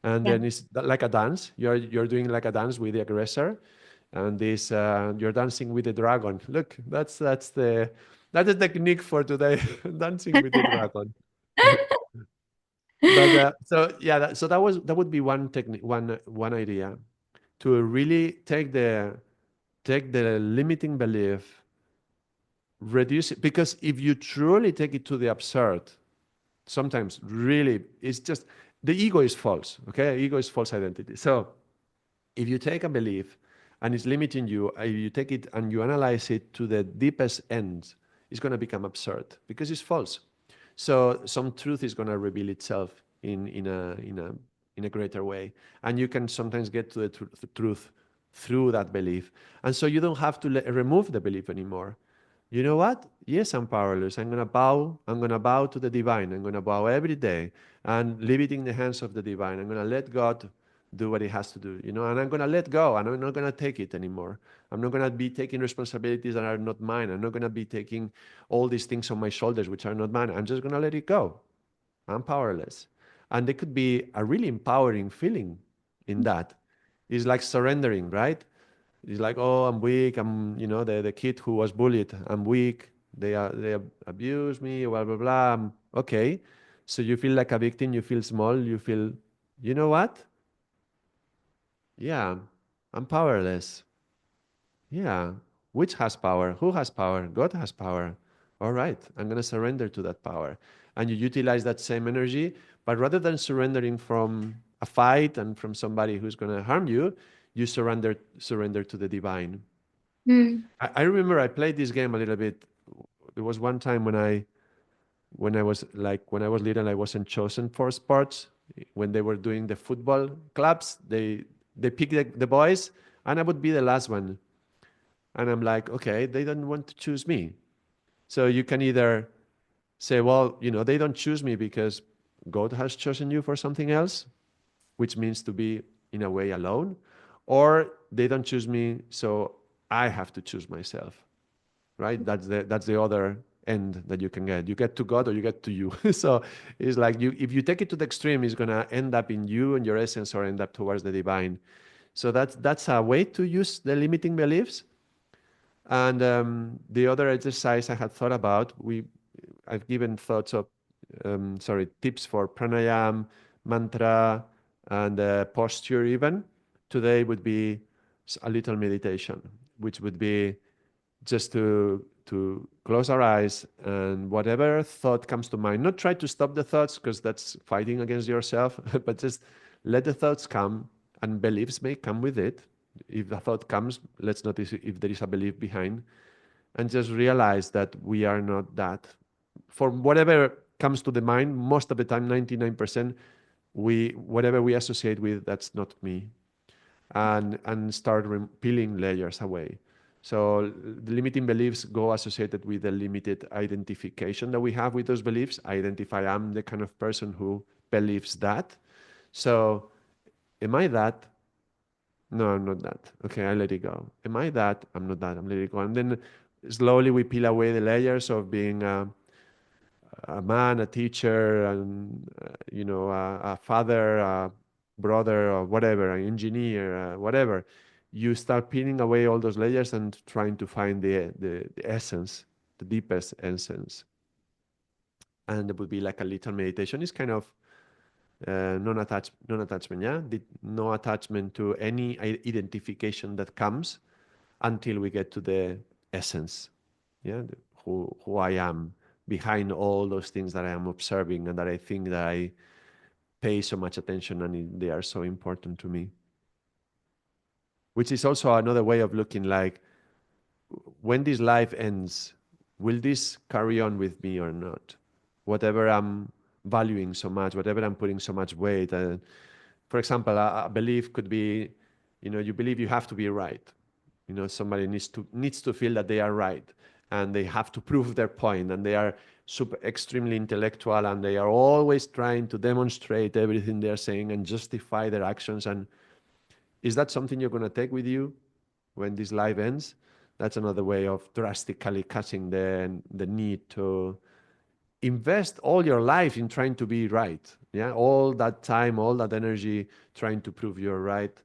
And Yeah. then it's like a dance. You're doing like a dance with the aggressor, and this you're dancing with the dragon. Look, that's the technique for today. Dancing with the dragon. But so yeah, that would be one technique, one idea, to really take the limiting belief, reduce it, because if you truly take it to the absurd, sometimes really it's just the ego is false. Okay, ego is false identity. So if you take a belief and it's limiting you, if you take it and you analyze it to the deepest end, it's going to become absurd because it's false. So some truth is going to reveal itself in a greater way, and you can sometimes get to the truth through that belief. And so you don't have to remove the belief anymore. You know what? Yes, I'm powerless. I'm gonna bow. I'm gonna bow to the divine. I'm gonna bow every day and leave it in the hands of the divine. I'm gonna let God do what He has to do. And I'm gonna let go. And I'm not gonna take it anymore. I'm not gonna be taking responsibilities that are not mine. I'm not gonna be taking all these things on my shoulders which are not mine. I'm just gonna let it go. I'm powerless. And there could be a really empowering feeling in that. It's like surrendering, right? It's like, oh, I'm weak. I'm the kid who was bullied. I'm weak. They abuse me, blah, blah, blah. Okay. So you feel like a victim. You feel small. You feel, you know what? Yeah, I'm powerless. Yeah. Which has power? Who has power? God has power. All right. I'm going to surrender to that power. And you utilize that same energy, but rather than surrendering from a fight and from somebody who's going to harm you, you surrender to the divine. Mm. I remember I played this game a little bit. There was one time when I was little, I wasn't chosen for sports. When they were doing the football clubs, they picked the boys, and I would be the last one. And I'm like, okay, they don't want to choose me. So you can either say, well, they don't choose me because God has chosen you for something else, which means to be in a way alone, or they don't choose me, so I have to choose myself, right? That's the other end that you can get. You get to God or you get to you. So it's like if you take it to the extreme, it's gonna end up in you and your essence, or end up towards the divine. So that's a way to use the limiting beliefs. And the other exercise I had thought about, I've given thoughts of, tips for pranayam, mantra, and posture even. Today would be a little meditation, which would be just to close our eyes, and whatever thought comes to mind, not try to stop the thoughts because that's fighting against yourself, but just let the thoughts come, and beliefs may come with it. If a thought comes, let's notice if there is a belief behind, and just realize that we are not that. For whatever comes to the mind, most of the time, 99%, whatever we associate with, that's not me. And start peeling layers away. So the limiting beliefs go associated with the limited identification that we have with those beliefs. I identify I'm the kind of person who believes that. So am I that? No, I'm not that. Okay, I let it go. Am I that? I'm not that. I'm letting it go. And then slowly we peel away the layers of being a man, a teacher, and a father, a brother, or whatever, an engineer, whatever. You start peeling away all those layers and trying to find the essence, the deepest essence. And it would be like a little meditation. It's kind of non-attachment, yeah? No attachment to any identification that comes until we get to the essence, yeah? Who I am behind all those things that I am observing and that I think that I pay so much attention and they are so important to me. Which is also another way of looking like, when this life ends, will this carry on with me or not? Whatever I'm valuing so much, whatever I'm putting so much weight. For example, a belief could be, you believe you have to be right. Somebody needs to feel that they are right, and they have to prove their point, and they are super extremely intellectual, and they are always trying to demonstrate everything they're saying and justify their actions. And is that something you're going to take with you when this life ends? That's another way of drastically cutting the need to invest all your life in trying to be right. Yeah, all that time, all that energy trying to prove you're right.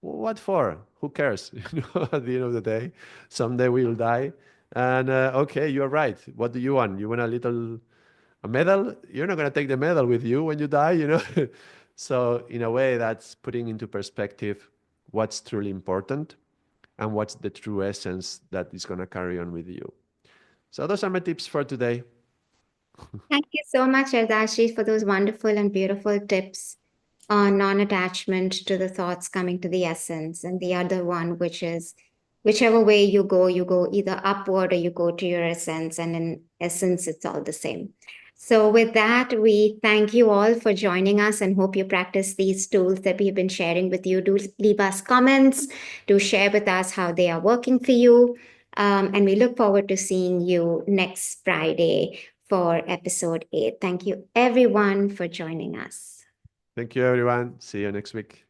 What for? Who cares? At the end of the day, someday we'll die. And okay, you're right. What do you want? You want a medal? You're not going to take the medal with you when you die. So in a way, that's putting into perspective what's truly important and what's the true essence that is going to carry on with you. So those are my tips for today. Thank you so much, Ardaas, for those wonderful and beautiful tips on non-attachment to the thoughts, coming to the essence, and the other one, which is whichever way you go either upward or you go to your essence, and in essence, it's all the same. So, with that, we thank you all for joining us and hope you practice these tools that we've been sharing with you. Do leave us comments, do share with us how they are working for you. And we look forward to seeing you next Friday for episode 8. Thank you, everyone, for joining us. Thank you, everyone. See you next week.